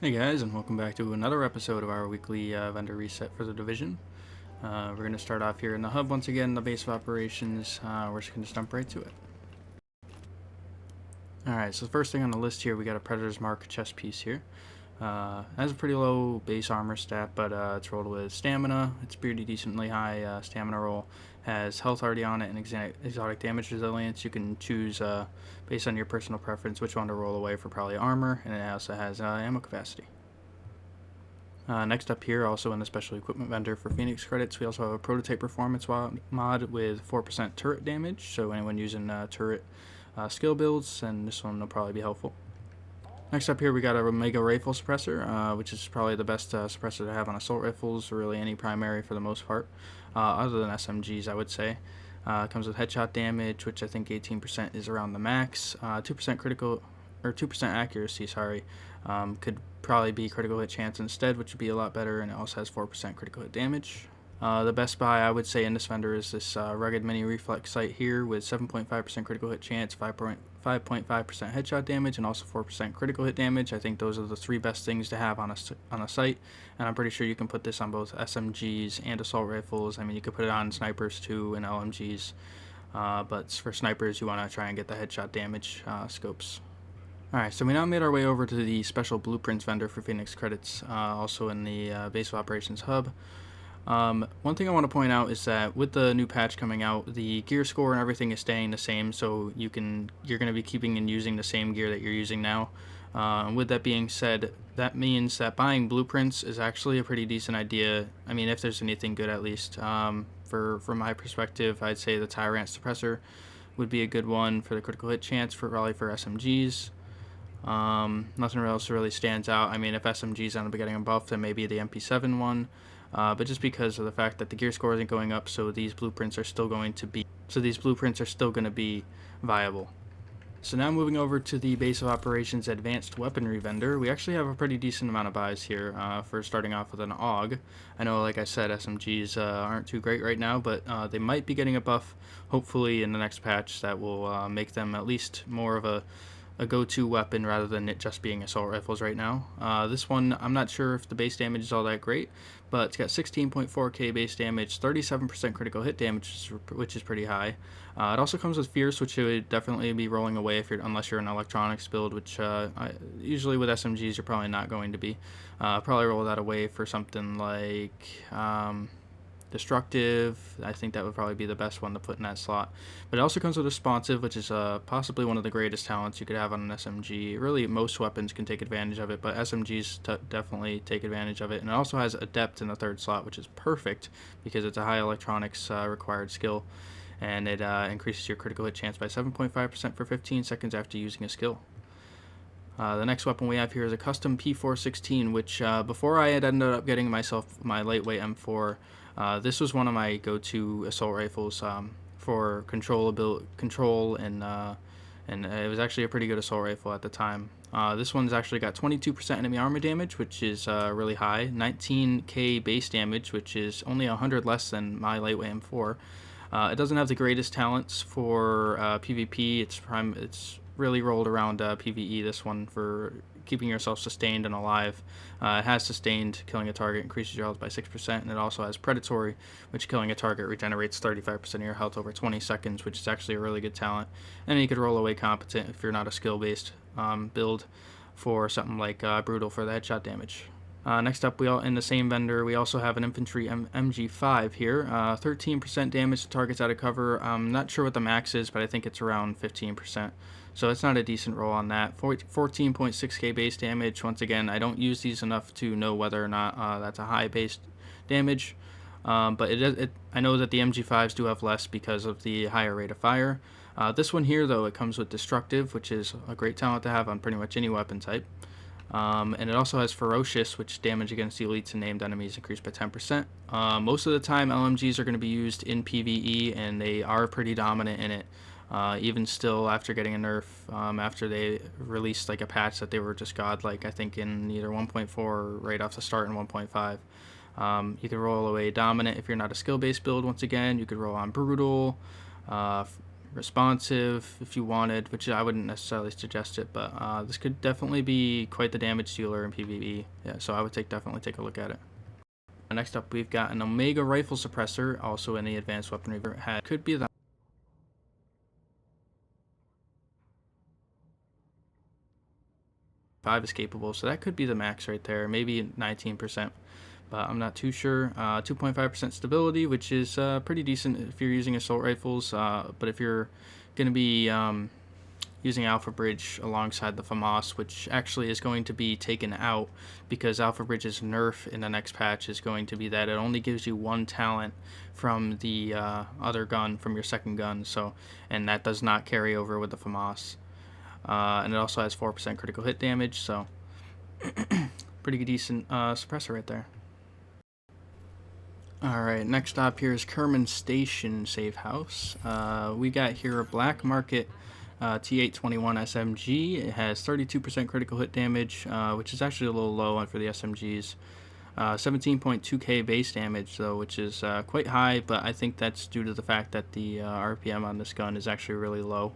Hey guys, and welcome back to another episode of our weekly vendor reset for the division. We're going to start off here in the hub once again, the base of operations. We're just going to jump right to it. Alright, so the first thing on the list here, we got a Predator's Mark chest piece here. Has a pretty low base armor stat, but it's rolled with stamina. It's pretty decently high stamina roll. Has health already on it and exotic damage resilience. You can choose, based on your personal preference, which one to roll away for probably armor, and it also has ammo capacity. Next up here, also in the special equipment vendor for Phoenix credits, we also have a prototype performance mod with 4% turret damage, so anyone using turret skill builds, and this one will probably be helpful. Next up here, we got a Omega Rifle Suppressor, which is probably the best suppressor to have on assault rifles, or really any primary for the most part, other than SMGs, I would say. Comes with headshot damage, which I think 18% is around the max. 2% critical, or 2% accuracy, sorry, could probably be critical hit chance instead, which would be a lot better, and it also has 4% critical hit damage. The best buy I would say in this vendor is this rugged mini reflex sight here with 7.5% critical hit chance, 5.5% headshot damage, and also 4% critical hit damage. I think those are the three best things to have on a sight, and I'm pretty sure you can put this on both SMGs and assault rifles. I mean, you could put it on snipers too and LMGs, but for snipers you want to try and get the headshot damage scopes. Alright, so we now made our way over to the special blueprints vendor for Phoenix credits, also in the base of operations hub. One thing I want to point out is that with the new patch coming out, the gear score and everything is staying the same, so you're going to be keeping and using the same gear that you're using now. With that being said, that means that buying blueprints is actually a pretty decent idea. I mean, if there's anything good, at least. From my perspective, I'd say the Tyrant Suppressor would be a good one for the critical hit chance, probably for SMGs. Nothing else really stands out. I mean, if SMGs end up getting a buff, then maybe the MP7 one. But just because of the fact that the gear score isn't going up, so these blueprints are still going to be viable. So now moving over to the base of operations advanced weaponry vendor, we actually have a pretty decent amount of buys here for starting off with an AUG. I know, like I said, SMGs aren't too great right now, but they might be getting a buff, hopefully in the next patch, that will make them at least more of a go-to weapon rather than it just being assault rifles right now. This one, I'm not sure if the base damage is all that great, but it's got 16.4k base damage, 37% critical hit damage, which is pretty high. It also comes with Fierce, which you would definitely be rolling away unless you're an electronics build, which usually with SMGs you're probably not going to be. Probably roll that away for something like Destructive. I think that would probably be the best one to put in that slot. But it also comes with Responsive, which is possibly one of the greatest talents you could have on an SMG. Really, most weapons can take advantage of it, but SMGs definitely take advantage of it. And it also has Adept in the third slot, which is perfect because it's a high electronics required skill, and it increases your critical hit chance by 7.5% for 15 seconds after using a skill. The next weapon we have here is a custom P416, which before I had ended up getting myself my lightweight M4, this was one of my go-to assault rifles for control, and it was actually a pretty good assault rifle at the time. This one's actually got 22% enemy armor damage, which is really high, 19k base damage, which is only 100 less than my lightweight M4. It doesn't have the greatest talents for PvP. It's really rolled around PvE, this one, for keeping yourself sustained and alive. It has sustained, killing a target increases your health by 6%, and it also has predatory, which killing a target regenerates 35% of your health over 20 seconds, which is actually a really good talent. And you could roll away competent if you're not a skill-based build for something like brutal for the headshot damage. Next up, in the same vendor, we also have an infantry MG5 here. 13% damage to targets out of cover. I'm not sure what the max is, but I think it's around 15%. So it's not a decent roll on that. 14.6k base damage. Once again, I don't use these enough to know whether or not that's a high base damage. But I know that the MG5s do have less because of the higher rate of fire. This one here, though, it comes with Destructive, which is a great talent to have on pretty much any weapon type. And it also has Ferocious, which damage against elites and named enemies increased by 10%. Most of the time, LMGs are going to be used in PvE, and they are pretty dominant in it. Even still, after getting a nerf, after they released like a patch that they were just godlike, I think in either 1.4 or right off the start in 1.5. You can roll away Dominant if you're not a skill-based build. Once again, you could roll on Brutal, responsive if you wanted, which I wouldn't necessarily suggest it, but this could definitely be quite the damage dealer in PvE. Yeah, so I would definitely take a look at it. Next up, we've got an Omega rifle suppressor, also in the advanced weaponry had. Could be the 5 is capable, so that could be the max right there, maybe 19%, but I'm not too sure. 2.5% stability, which is pretty decent if you're using assault rifles, but if you're going to be using Alpha Bridge alongside the FAMAS, which actually is going to be taken out because Alpha Bridge's nerf in the next patch is going to be that it only gives you 1 talent from the other gun, from your second gun, so, and that does not carry over with the FAMAS. And it also has 4% critical hit damage, so pretty decent suppressor right there. Alright, next stop here is Kerman Station Safe House. We got here a black market T821 SMG. It has 32% critical hit damage, which is actually a little low for the SMGs. 17.2k base damage though, which is quite high, but I think that's due to the fact that the RPM on this gun is actually really low.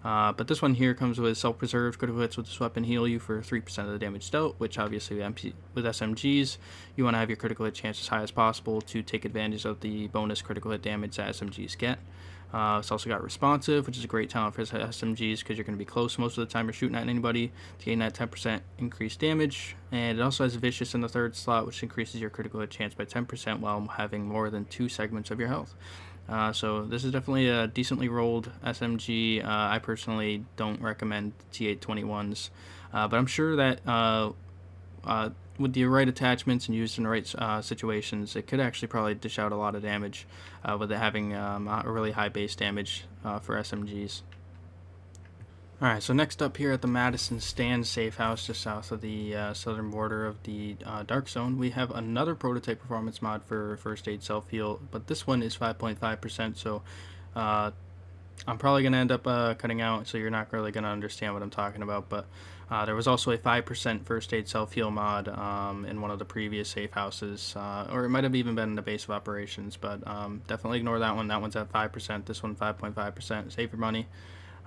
But this one here comes with self-preserved. Critical hits with this weapon heal you for 3% of the damage dealt, which obviously with SMGs, you want to have your critical hit chance as high as possible to take advantage of the bonus critical hit damage that SMGs get. It's also got responsive, which is a great talent for SMGs because you're going to be close most of the time you're shooting at anybody to gain that 10% increased damage. And it also has vicious in the 3rd slot, which increases your critical hit chance by 10% while having more than 2 segments of your health. So this is definitely a decently rolled SMG. I personally don't recommend T821s, but I'm sure that with the right attachments and used in the right situations, it could actually probably dish out a lot of damage with it having a really high base damage for SMGs. Alright, so next up here at the Madison Stand Safe House, just south of the southern border of the Dark Zone, we have another prototype performance mod for First Aid Self-Heal, but this one is 5.5%, so I'm probably going to end up cutting out, so you're not really going to understand what I'm talking about, but there was also a 5% First Aid Self-Heal mod in one of the previous safe houses, or it might have even been in the base of operations, but definitely ignore that one. That one's at 5%, this one 5.5%. Save your money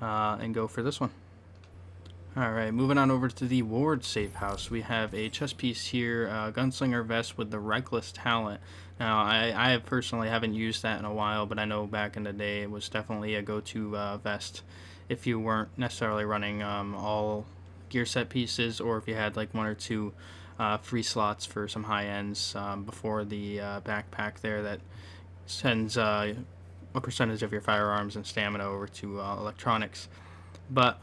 and go for this one. Alright, moving on over to the Ward Safe House. We have a chest piece here, Gunslinger Vest with the Reckless Talent. Now, I personally haven't used that in a while, but I know back in the day it was definitely a go-to vest if you weren't necessarily running all gear set pieces, or if you had like 1 or 2 free slots for some high ends before the backpack there that sends a percentage of your firearms and stamina over to electronics. But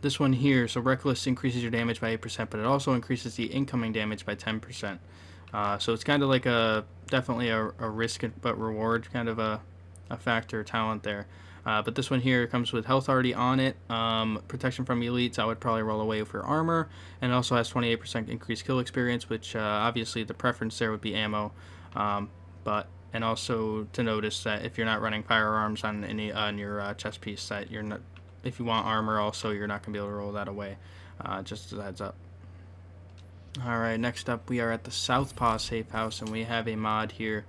this one here, so Reckless increases your damage by 8%, but it also increases the incoming damage by 10%. So it's kind of like definitely a risk but reward kind of a factor talent there. But this one here comes with health already on it, protection from elites. I would probably roll away for armor, and it also has 28% increased kill experience, which obviously the preference there would be ammo. And also to notice that if you're not running firearms on your chest piece, that you're not. If you want armor, also you're not gonna be able to roll that away. Just as a heads up. Alright, next up we are at the Southpaw Safe House, and we have a mod here,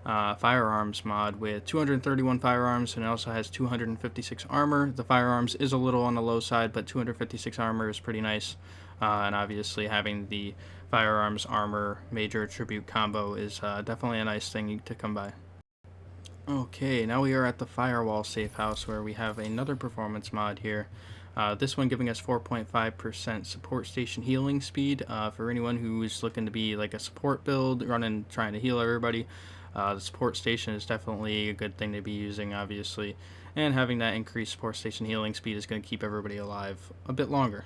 Firearms mod with 231 firearms, and it also has 256 armor. The firearms is a little on the low side, but 256 armor is pretty nice. And obviously having the firearms armor major attribute combo is definitely a nice thing to come by. Okay, now we are at the Firewall Safe House, where we have another performance mod here. This one giving us 4.5% support station healing speed for anyone who is looking to be like a support build, trying to heal everybody. The support station is definitely a good thing to be using, obviously, and having that increased support station healing speed is going to keep everybody alive a bit longer.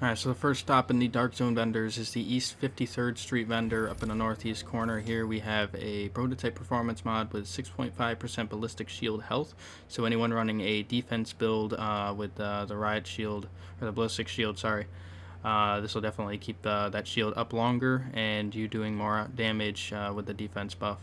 Alright, so the first stop in the Dark Zone vendors is the East 53rd Street vendor up in the northeast corner. Here we have a prototype performance mod with 6.5% ballistic shield health. So anyone running a defense build with the riot shield, or the ballistic shield, sorry, this will definitely keep that shield up longer and you doing more damage with the defense buff.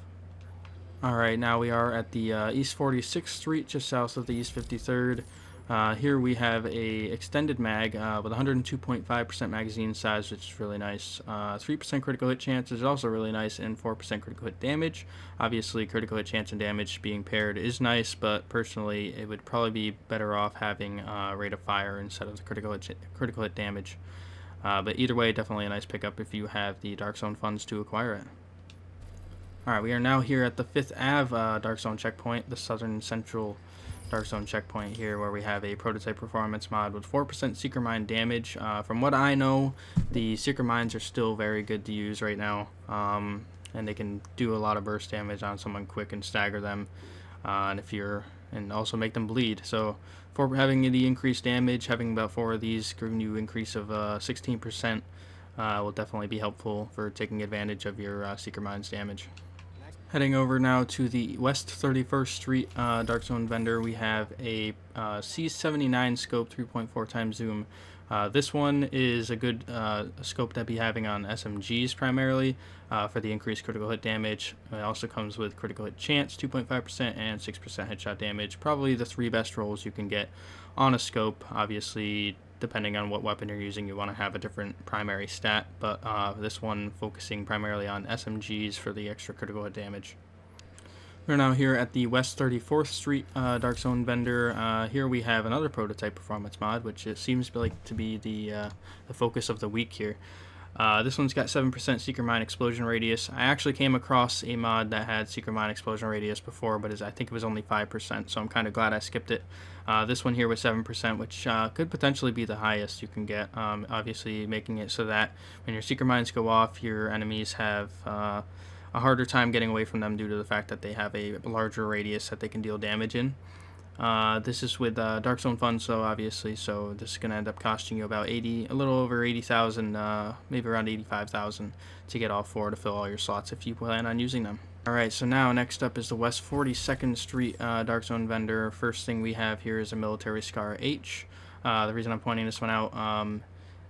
Alright, now we are at the East 46th Street, just south of the East 53rd. Here we have a extended mag with 102.5% magazine size, which is really nice. 3% critical hit chance is also really nice, and 4% critical hit damage. Obviously, critical hit chance and damage being paired is nice, but personally, it would probably be better off having rate of fire instead of the critical hit damage. But either way, definitely a nice pickup if you have the Dark Zone funds to acquire it. Alright, we are now here at the 5th Ave Dark Zone checkpoint, the southern central Dark Zone checkpoint here, where we have a prototype performance mod with 4% Seeker Mine damage. From what I know, the Seeker Mines are still very good to use right now, and they can do a lot of burst damage on someone quick and stagger them, and also make them bleed. So for having the increased damage, having about 4 of these giving you increase of 16% will definitely be helpful for taking advantage of your Seeker Mines damage. Heading over now to the West 31st Street Dark Zone vendor, we have a C79 scope 3.4 times zoom. This one is a good scope to be having on SMGs primarily for the increased critical hit damage. It also comes with critical hit chance 2.5% and 6% headshot damage. Probably the 3 best rolls you can get on a scope. Obviously, depending on what weapon you're using, you want to have a different primary stat, but this one focusing primarily on SMGs for the extra critical hit damage. We're now here at the West 34th Street Dark Zone vendor. Here we have another prototype performance mod, which it seems to be the focus of the week here. This one's got 7% Seeker Mine explosion radius. I actually came across a mod that had Seeker Mine explosion radius before, but I think it was only 5%, so I'm kind of glad I skipped it. This one here was 7%, which could potentially be the highest you can get, obviously making it so that when your Seeker Mines go off, your enemies have a harder time getting away from them due to the fact that they have a larger radius that they can deal damage in. This is with Dark Zone funds, so obviously, so this is going to end up costing you about a little over 80,000, maybe around 85,000 to get all 4 to fill all your slots if you plan on using them. Alright, so now next up is the West 42nd Street Dark Zone vendor. First thing we have here is a Military Scar H. The reason I'm pointing this one out,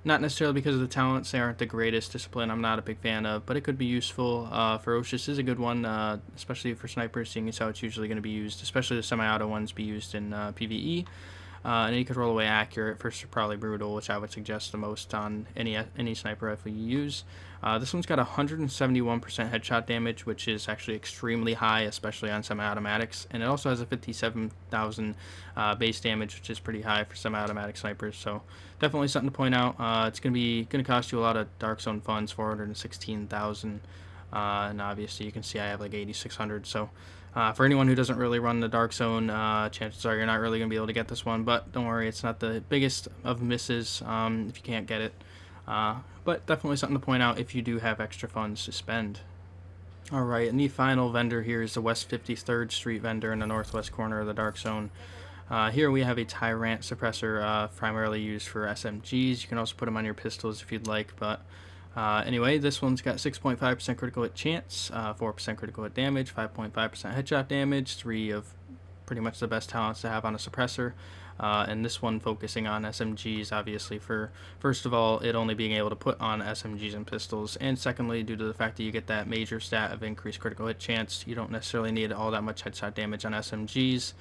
not necessarily because of the talents, they aren't the greatest discipline, I'm not a big fan of, but it could be useful. Ferocious is a good one, especially for snipers, seeing as how it's usually going to be used, especially the semi-auto ones be used in PvE. And you could roll away accurate. First, probably brutal, which I would suggest the most on any sniper rifle you use. This one's got 171% headshot damage, which is actually extremely high, especially on semi-automatics. And it also has a 57,000 base damage, which is pretty high for semi-automatic snipers. So definitely something to point out. It's gonna cost you a lot of Dark Zone funds, 416,000. And obviously you can see I have like 8,600. So for anyone who doesn't really run the Dark Zone, chances are you're not really going to be able to get this one, but don't worry, it's not the biggest of misses if you can't get it. But definitely something to point out if you do have extra funds to spend. Alright, and the final vendor here is the West 53rd Street vendor in the northwest corner of the Dark Zone. Here we have a Tyrant suppressor primarily used for SMGs. You can also put them on your pistols if you'd like, but anyway, this one's got 6.5% critical hit chance, 4% critical hit damage, 5.5% headshot damage, 3 of pretty much the best talents to have on a suppressor. And this one focusing on SMGs, obviously, for first of all, it only being able to put on SMGs and pistols, and secondly, due to the fact that you get that major stat of increased critical hit chance, you don't necessarily need all that much headshot damage on SMGs.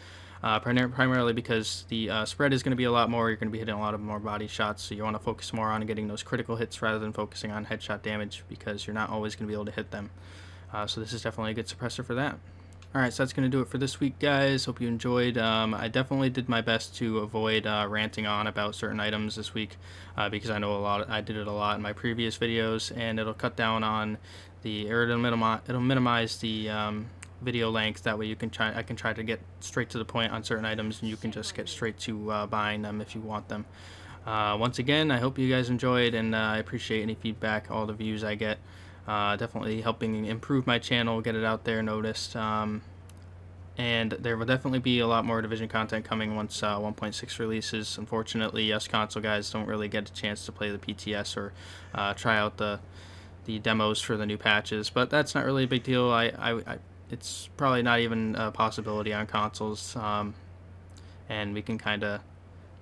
Primarily because the spread is going to be a lot more. You're going to be hitting a lot of more body shots, so you want to focus more on getting those critical hits rather than focusing on headshot damage, because you're not always going to be able to hit them. So this is definitely a good suppressor for that. Alright, so that's going to do it for this week, guys. Hope you enjoyed. I definitely did my best to avoid ranting on about certain items this week, because I know I did it a lot in my previous videos, and it'll cut down on it'll minimize the video length. That way I can try to get straight to the point on certain items, and you can just get straight to buying them if you want them. Once again, I hope you guys enjoyed, and I appreciate any feedback, all the views I get. Definitely helping improve my channel, get it out there, noticed. And there will definitely be a lot more Division content coming once 1.6 releases. Unfortunately, us console guys don't really get a chance to play the PTS or try out the demos for the new patches, but that's not really a big deal. It's probably not even a possibility on consoles, and we can kind of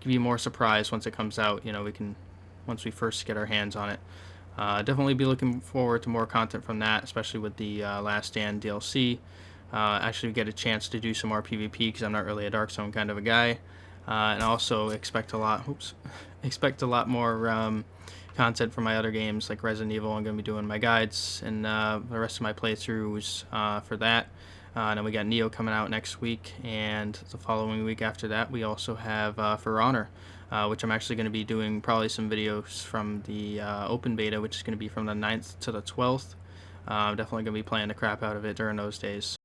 give you more surprise once it comes out. Once we first get our hands on it. Definitely be looking forward to more content from that, especially with the Last Stand DLC. Actually get a chance to do some more PvP, because I'm not really a Dark Zone kind of a guy. and also expect a lot more content from my other games like Resident Evil. I'm going to be doing my guides and the rest of my playthroughs for that. And then we got Neo coming out next week, and the following week after that we also have For Honor, which I'm actually going to be doing probably some videos from the open beta, which is going to be from the 9th to the 12th. I'm definitely going to be playing the crap out of it during those days.